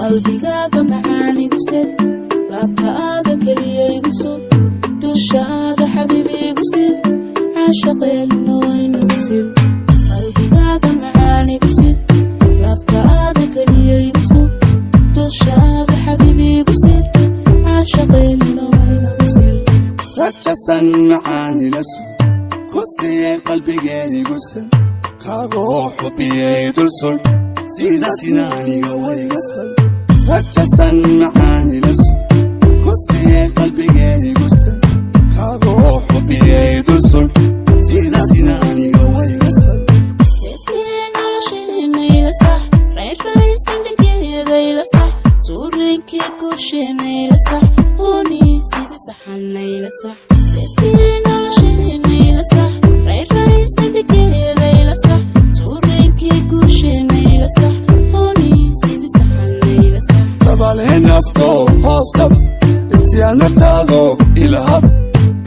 qalbigaaga macaan igu sid laabtaada keliya igu sug dushaada xabiibi igu sid caashaqeedna waynu sid qalbigaaga macaan igu sid laabtaada keliya igu sug dushaada xabiibi igu sid caashaqeedna waynu sid rajasan macaan ila sug kusii qalbigeeda igu sid kaagoo xubiyey dul sul sidaasina aniga wayga sal rajasan macaan ila sug kusii qalbigeeda igu sid kaagoo xubiyey dul sul sidaasina aniga wayga sal Sestiin nolosheena ila sax rayraysan dhankeeda ila sax suureenkii guusheena ila sax oonii sida saxana ila sax Sestiin nolosheena ila sax rayraysan dhankeeda ila sax suureenkii guusheena ila sax oonii sida saxana ila sax tabaleen nafto hoosab isyaanataado ilahab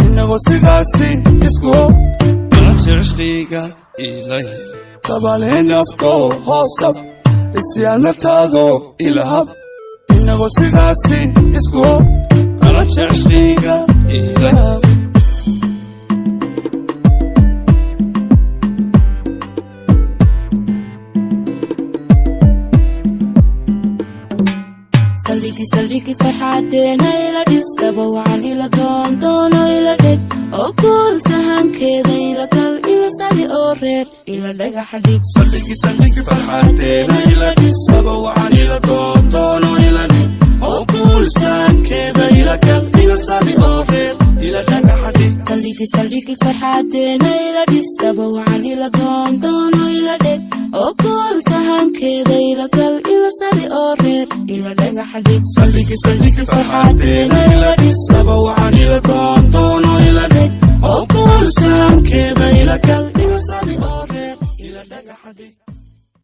inago sidaasi isku cishqiga ilay tabaleen nafto hoosab isyaanataado ilahab inago sidaasi isku cishqiga ilay سليكي فرحاتنا إلى ديسابا وعن إلى دون إلى ديك وكل سهان كذا إلى كل إلى سالي أورير إلى ديك حديك سليكي فرحاتنا إلى ديسابا وعن إلى دون إلى ديك وكل سهان كذا إلى كل إلى سالي أورير إلى ديك حديك سليكي فرحاتنا إلى ديسابا وعن إلى دون إلى ديك وكل سهان كذا إلى كل إلى سالي أورير إلى ديك حديك سليكي فرحاتنا إلى ديسابا